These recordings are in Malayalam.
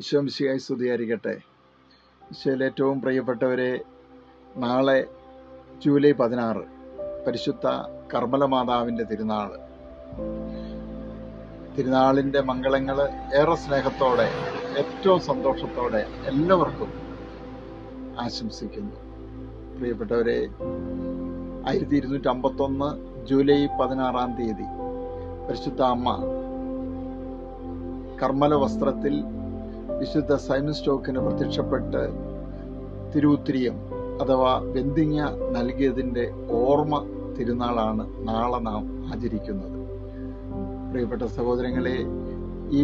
ഈശോ മിശിഹായി സ്തുതിയായിരിക്കട്ടെ. ഈശോയിൽ ഏറ്റവും പ്രിയപ്പെട്ടവരെ, നാളെ ജൂലൈ 16 പരിശുദ്ധ കർമ്മല മാതാവിൻ്റെ തിരുനാളിൻ്റെ മംഗളങ്ങൾ ഏറെ സ്നേഹത്തോടെ ഏറ്റവും സന്തോഷത്തോടെ എല്ലാവർക്കും ആശംസിക്കുന്നു. പ്രിയപ്പെട്ടവരെ, 1251 ജൂലൈ 16 പരിശുദ്ധ അമ്മ കർമ്മല വസ്ത്രത്തിൽ വിശുദ്ധ സൈമൺ സ്റ്റോക്കിന് പ്രത്യക്ഷപ്പെട്ട് തിരുവുത്തിരിയം അഥവാ വെന്തിങ്ങ നൽകിയതിൻ്റെ ഓർമ്മ തിരുനാളാണ് നാളെ നാം ആചരിക്കുന്നത്. പ്രിയപ്പെട്ട സഹോദരങ്ങളെ, ഈ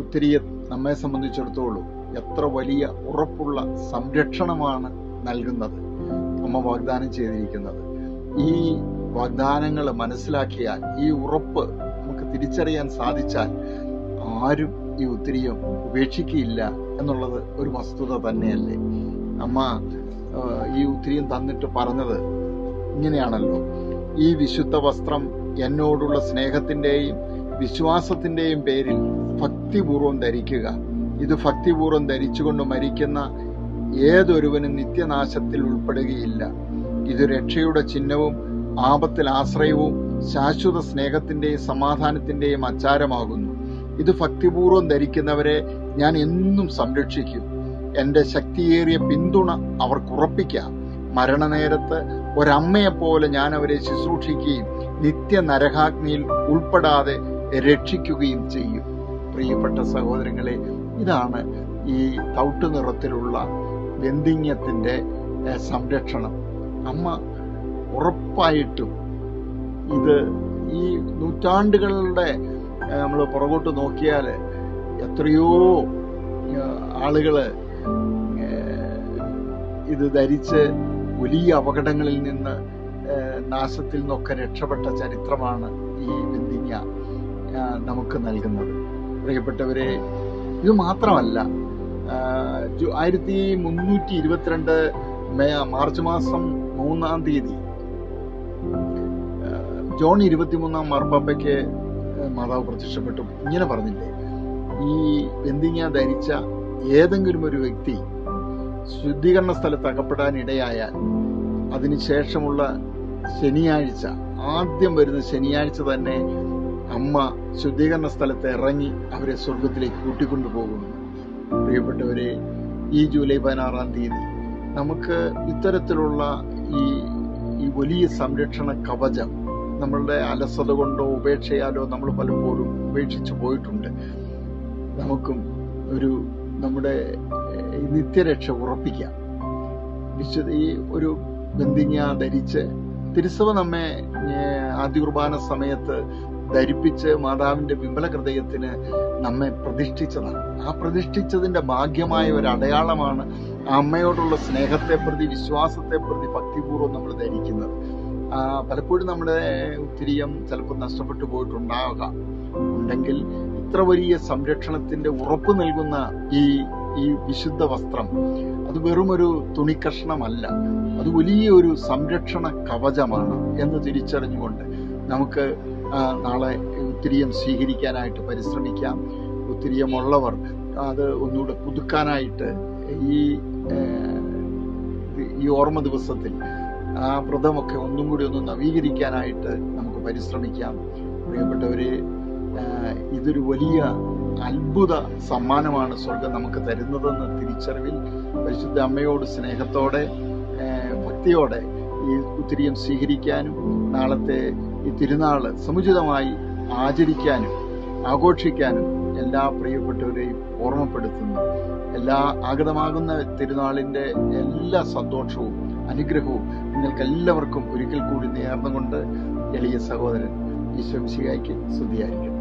ഉത്തിരിയം നമ്മെ സംബന്ധിച്ചിടത്തോളം എത്ര വലിയ ഉറപ്പുള്ള സംരക്ഷണമാണ് നൽകുന്നത്, അമ്മ വാഗ്ദാനം ചെയ്തിരിക്കുന്നത്. ഈ വാഗ്ദാനങ്ങൾ മനസ്സിലാക്കിയാൽ, ഈ ഉറപ്പ് നമുക്ക് തിരിച്ചറിയാൻ സാധിച്ചാൽ ആരും ഈ ഉത്തിരിയം ഉപേക്ഷിക്കുകയില്ല എന്നുള്ളത് ഒരു വസ്തുത തന്നെയല്ലേ. അമ്മ ഈ ഉത്തിരിയം തന്നിട്ട് പറഞ്ഞത് ഇങ്ങനെയാണല്ലോ: ഈ വിശുദ്ധ വസ്ത്രം എന്നോടുള്ള സ്നേഹത്തിൻ്റെയും വിശ്വാസത്തിൻ്റെയും പേരിൽ ഭക്തിപൂർവം ധരിക്കുക. ഇത് ഭക്തിപൂർവം ധരിച്ചുകൊണ്ട് മരിക്കുന്ന ഏതൊരുവനും നിത്യനാശത്തിൽ ഉൾപ്പെടുകയില്ല. ഇത് രക്ഷയുടെ ചിഹ്നവും ആപത്തിൽ ആശ്രയവും ശാശ്വത സ്നേഹത്തിൻ്റെയും സമാധാനത്തിൻ്റെയും അച്ചാരമാകുന്നു. ഇത് ഭക്തിപൂർവം ധരിക്കുന്നവരെ ഞാൻ എന്നും സംരക്ഷിക്കും. എൻ്റെ ശക്തിയേറിയ പിന്തുണ അവർക്കുറപ്പിക്കാം. മരണനേരത്ത് ഒരമ്മയെപ്പോലെ ഞാൻ അവരെ ശുശ്രൂഷിക്കുകയും നിത്യ നരകാഗ്നിയിൽ ഉൾപ്പെടാതെ രക്ഷിക്കുകയും ചെയ്യും. പ്രിയപ്പെട്ട സഹോദരങ്ങളെ, ഇതാണ് ഈ തവിട്ട് നിറത്തിലുള്ള വെന്തിങ്ങത്തിൻ്റെ സംരക്ഷണം. അമ്മ ഉറപ്പായിട്ടും ഇത് ഈ നൂറ്റാണ്ടുകളുടെ നമ്മൾ പുറകോട്ട് നോക്കിയാൽ എത്രയോ ആളുകൾ ഇത് ധരിച്ച് വലിയ അപകടങ്ങളിൽ നിന്ന്, നാശത്തിൽ നിന്നൊക്കെ രക്ഷപ്പെട്ട ചരിത്രമാണ് ഈ വെന്തിങ്ങ നമുക്ക് നൽകുന്നത്. പ്രിയപ്പെട്ടവരെ, ഇത് മാത്രമല്ല, 1322 മാർച്ച് മാസം 3 ജോൺ 23 മാർപ്പാപ്പയ്ക്ക് മാതാവ് പ്രത്യക്ഷപ്പെട്ടു. ഇങ്ങനെ പറഞ്ഞില്ലേ: ഈ വെന്തിങ്ങ ധരിച്ച ഏതെങ്കിലും ഒരു വ്യക്തി ശുദ്ധീകരണ സ്ഥലത്ത് അകപ്പെടാൻ ഇടയായാൽ അതിനുശേഷമുള്ള ശനിയാഴ്ച, ആദ്യം വരുന്ന ശനിയാഴ്ച തന്നെ അമ്മ ശുദ്ധീകരണ സ്ഥലത്ത് ഇറങ്ങി അവരെ സ്വർഗത്തിലേക്ക് കൂട്ടിക്കൊണ്ടുപോകുന്നു. പ്രിയപ്പെട്ടവരെ, ഈ ജൂലൈ 16 നമുക്ക് ഇത്തരത്തിലുള്ള ഈ വലിയ സംരക്ഷണ കവചം നമ്മളുടെ അലസത കൊണ്ടോ ഉപേക്ഷയാലോ നമ്മൾ പലപ്പോഴും ഉപേക്ഷിച്ചു പോയിട്ടുണ്ട്. നമുക്കും നമ്മുടെ നിത്യരക്ഷ ഉറപ്പിക്കാം. ഈ ഒരു വെന്തിങ്ങ ധരിച്ച് തിരുസഭ നമ്മെ ആദ്യ കുർബാന സമയത്ത് ധരിപ്പിച്ച് മാതാവിന്റെ വിമല ഹൃദയത്തിന് നമ്മെ പ്രതിഷ്ഠിച്ചതാണ്. ആ പ്രതിഷ്ഠിച്ചതിന്റെ ഭാഗ്യമായ ഒരു അടയാളമാണ് അമ്മയോടുള്ള സ്നേഹത്തെ പ്രതി, വിശ്വാസത്തെ പ്രതി ഭക്തിപൂർവ്വം നമ്മൾ ധരിക്കുന്നത്. പലപ്പോഴും നമ്മുടെ ഉത്തിരിയം ചിലപ്പോൾ നഷ്ടപ്പെട്ടു പോയിട്ടുണ്ടാകാം. ഉണ്ടെങ്കിൽ ഇത്ര വലിയ സംരക്ഷണത്തിന്റെ ഉറപ്പ് നൽകുന്ന ഈ വിശുദ്ധ വസ്ത്രം അത് വെറുമൊരു തുണിക്കഷ്ണമല്ല, അത് വലിയൊരു സംരക്ഷണ കവചമാണ് എന്ന് തിരിച്ചറിഞ്ഞുകൊണ്ട് നമുക്ക് നാളെ ഉത്തിരിയം സ്വീകരിക്കാനായിട്ട് പരിശ്രമിക്കാം. ഉത്തിരിയമുള്ളവർ അത് ഒന്നുകൂടെ പുതുക്കാനായിട്ട് ഈ ഓർമ്മ ദിവസത്തിൽ ആ വ്രതമൊക്കെ ഒന്നും കൂടി ഒന്ന് നവീകരിക്കാനായിട്ട് നമുക്ക് പരിശ്രമിക്കാം. പ്രിയപ്പെട്ടവരെ, ഇതൊരു വലിയ അത്ഭുത സമ്മാനമാണ് സ്വർഗം നമുക്ക് തരുന്നതെന്ന് തിരിച്ചറിവിൽ പരിശുദ്ധ അമ്മയോട് സ്നേഹത്തോടെ ഭക്തിയോടെ ഈ ഉത്തിരിയം സ്വീകരിക്കാനും നാളത്തെ ഈ തിരുനാള് സമുചിതമായി ആചരിക്കാനും ആഘോഷിക്കാനും എല്ലാ പ്രിയപ്പെട്ടവരെയും ഓർമ്മപ്പെടുത്തുന്നു. എല്ലാ ആഗതമാകുന്ന തിരുനാളിൻ്റെ എല്ലാ സന്തോഷവും അനുഗ്രഹവും നിങ്ങൾക്ക് എല്ലാവർക്കും ഒരിക്കൽ കൂടി നേർന്നുകൊണ്ട് എളിയ സഹോദരൻ ഈശോ മിശിഹായ്ക്ക് സ്തുതിയായിരിക്കട്ടെ.